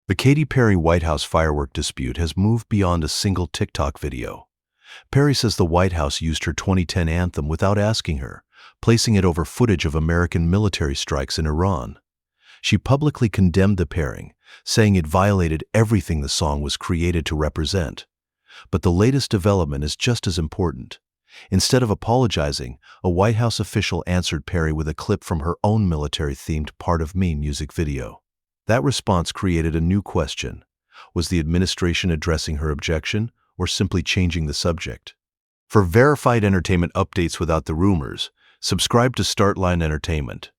The Katy Perry White House firework dispute has moved beyond a single TikTok video. Perry says the White House used her 2010 anthem without asking her, placing it over footage of American military strikes in Iran. She publicly condemned the pairing, saying it violated everything the song was created to represent. But the latest development is just as important. Instead of apologizing, a White House official answered Perry with a clip from her own military-themed Part of Me music video. That response created a new question. Was the administration addressing her objection or simply changing the subject? For verified entertainment updates without the rumors, subscribe to Startline Entertainment.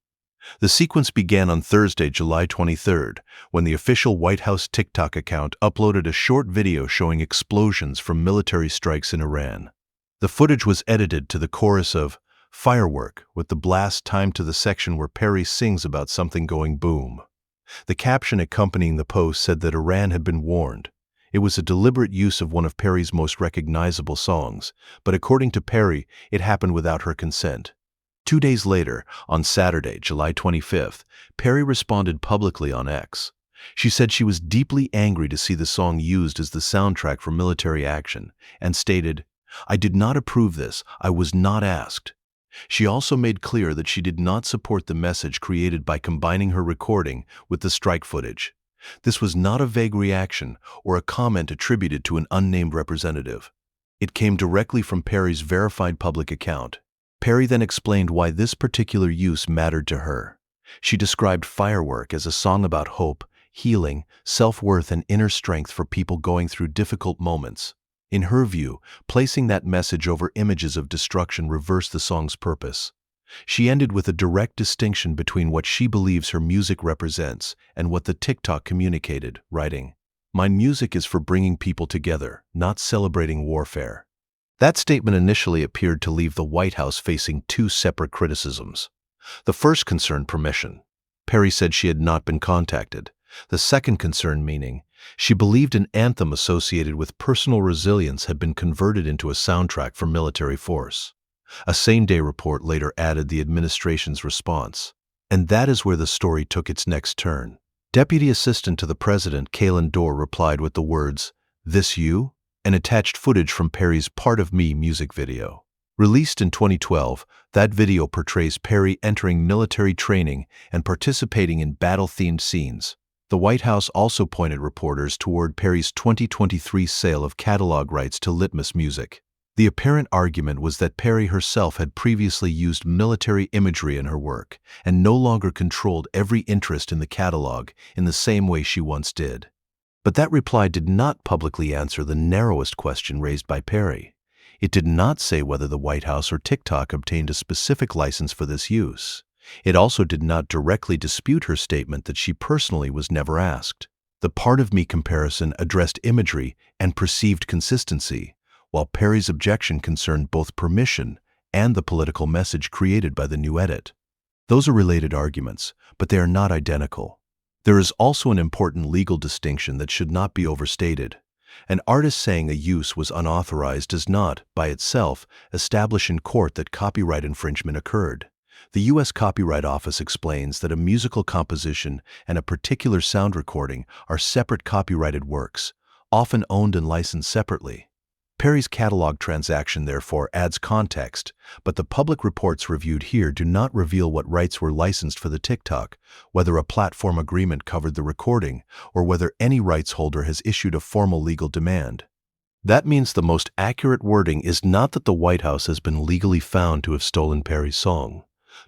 The sequence began on Thursday, July 23rd, when the official White House TikTok account uploaded a short video showing explosions from military strikes in Iran. The footage was edited to the chorus of Firework, with the blast timed to the section where Perry sings about something going boom. The caption accompanying the post said that Iran had been warned. It was a deliberate use of one of Perry's most recognizable songs, but according to Perry, it happened without her consent. 2 days later, on Saturday, July 25th, Perry responded publicly on X. She said she was deeply angry to see the song used as the soundtrack for military action, and stated, "I did not approve this, I was not asked." She also made clear that she did not support the message created by combining her recording with the strike footage. This was not a vague reaction or a comment attributed to an unnamed representative. It came directly from Perry's verified public account. Perry then explained why this particular use mattered to her. She described Firework as a song about hope, healing, self-worth, and inner strength for people going through difficult moments. In her view, placing that message over images of destruction reversed the song's purpose. She ended with a direct distinction between what she believes her music represents and what the TikTok communicated, writing, "My music is for bringing people together, not celebrating warfare." That statement initially appeared to leave the White House facing two separate criticisms. The first concerned permission. Perry said she had not been contacted. The second concern meaning, she believed an anthem associated with personal resilience had been converted into a soundtrack for military force. A same-day report later added the administration's response. And that is where the story took its next turn. Deputy Assistant to the President, Kaylin Dorr, replied with the words, "This you?" and attached footage from Perry's Part of Me music video. Released in 2012, that video portrays Perry entering military training and participating in battle-themed scenes. The White House also pointed reporters toward Perry's 2023 sale of catalog rights to Litmus music. The apparent argument was that Perry herself had previously used military imagery in her work and no longer controlled every interest in the catalog in the same way she once did. But that reply did not publicly answer the narrowest question raised by Perry. It did not say whether the White House or TikTok obtained a specific license for this use. It also did not directly dispute her statement that she personally was never asked. The Part of Me comparison addressed imagery and perceived consistency, while Perry's objection concerned both permission and the political message created by the new edit. Those are related arguments, but they are not identical. There is also an important legal distinction that should not be overstated. An artist saying a use was unauthorized does not, by itself, establish in court that copyright infringement occurred. The U.S. Copyright Office explains that a musical composition and a particular sound recording are separate copyrighted works, often owned and licensed separately. Perry's catalog transaction therefore adds context, but the public reports reviewed here do not reveal what rights were licensed for the TikTok, whether a platform agreement covered the recording, or whether any rights holder has issued a formal legal demand. That means the most accurate wording is not that the White House has been legally found to have stolen Perry's song.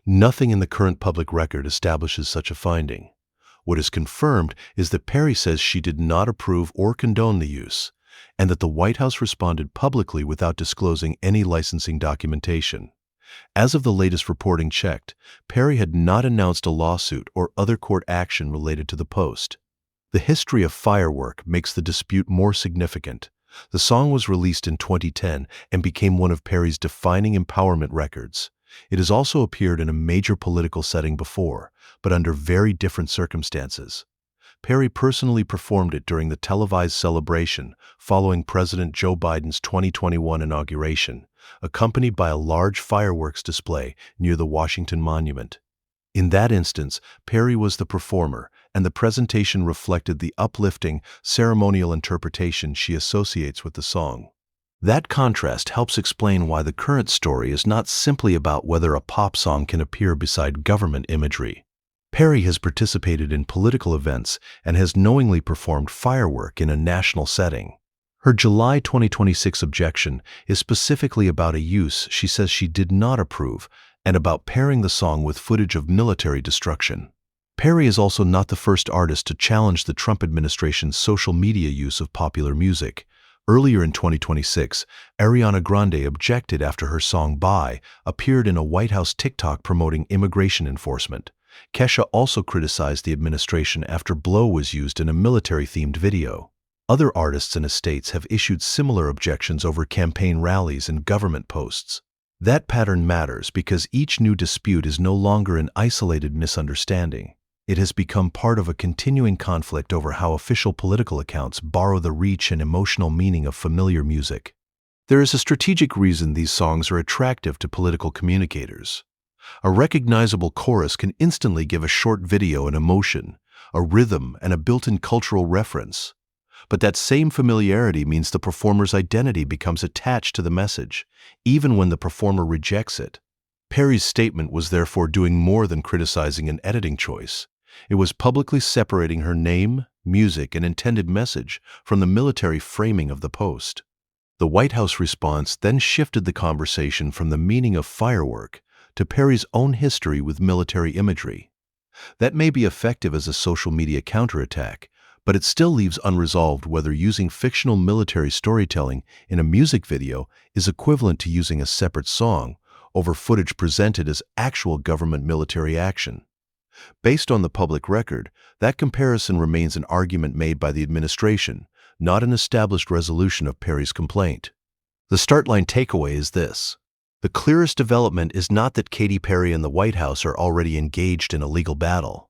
Nothing in the current public record establishes such a finding. What is confirmed is that Perry says she did not approve or condone the use, and that the White House responded publicly without disclosing any licensing documentation. As of the latest reporting checked, Perry had not announced a lawsuit or other court action related to the post. The history of Firework makes the dispute more significant. The song was released in 2010 and became one of Perry's defining empowerment records. It has also appeared in a major political setting before, but under very different circumstances. Perry personally performed it during the televised celebration following President Joe Biden's 2021 inauguration, accompanied by a large fireworks display near the Washington Monument. In that instance, Perry was the performer, and the presentation reflected the uplifting, ceremonial interpretation she associates with the song. That contrast helps explain why the current story is not simply about whether a pop song can appear beside government imagery. Perry has participated in political events and has knowingly performed Firework in a national setting. Her July 2026 objection is specifically about a use she says she did not approve and about pairing the song with footage of military destruction. Perry is also not the first artist to challenge the Trump administration's social media use of popular music. Earlier in 2026, Ariana Grande objected after her song Bye appeared in a White House TikTok promoting immigration enforcement. Kesha also criticized the administration after Blow was used in a military-themed video. Other artists and estates have issued similar objections over campaign rallies and government posts. That pattern matters because each new dispute is no longer an isolated misunderstanding. It has become part of a continuing conflict over how official political accounts borrow the reach and emotional meaning of familiar music. There is a strategic reason these songs are attractive to political communicators. A recognizable chorus can instantly give a short video an emotion, a rhythm, and a built-in cultural reference. But that same familiarity means the performer's identity becomes attached to the message, even when the performer rejects it. Perry's statement was therefore doing more than criticizing an editing choice. It was publicly separating her name, music, and intended message from the military framing of the post. The White House response then shifted the conversation from the meaning of Firework to Perry's own history with military imagery. That may be effective as a social media counterattack, but it still leaves unresolved whether using fictional military storytelling in a music video is equivalent to using a separate song over footage presented as actual government military action. Based on the public record, that comparison remains an argument made by the administration, not an established resolution of Perry's complaint. The start-line takeaway is this. The clearest development is not that Katy Perry and the White House are already engaged in a legal battle.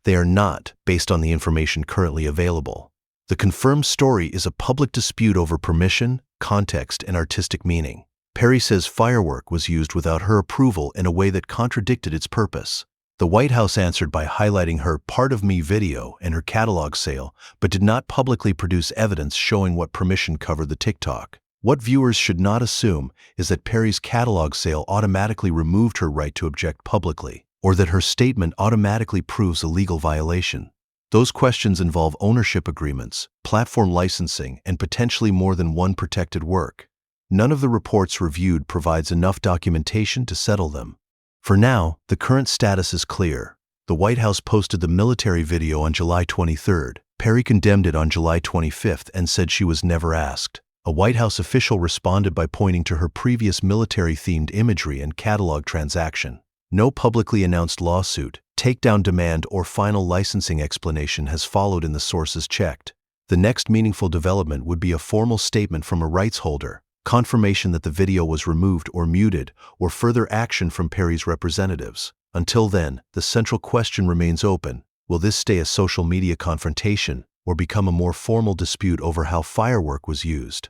They are not, based on the information currently available. The confirmed story is a public dispute over permission, context, and artistic meaning. Perry says Firework was used without her approval in a way that contradicted its purpose. The White House answered by highlighting her Part of Me video and her catalog sale, but did not publicly produce evidence showing what permission covered the TikTok. What viewers should not assume is that Perry's catalog sale automatically removed her right to object publicly, or that her statement automatically proves a legal violation. Those questions involve ownership agreements, platform licensing, and potentially more than one protected work. None of the reports reviewed provides enough documentation to settle them. For now, the current status is clear. The White House posted the military video on July 23rd. Perry condemned it on July 25th and said she was never asked. A White House official responded by pointing to her previous military-themed imagery and catalog transaction. No publicly announced lawsuit, takedown demand, or final licensing explanation has followed in the sources checked. The next meaningful development would be a formal statement from a rights holder, confirmation that the video was removed or muted, or further action from Perry's representatives. Until then, the central question remains open. Will this stay a social media confrontation or become a more formal dispute over how Firework was used?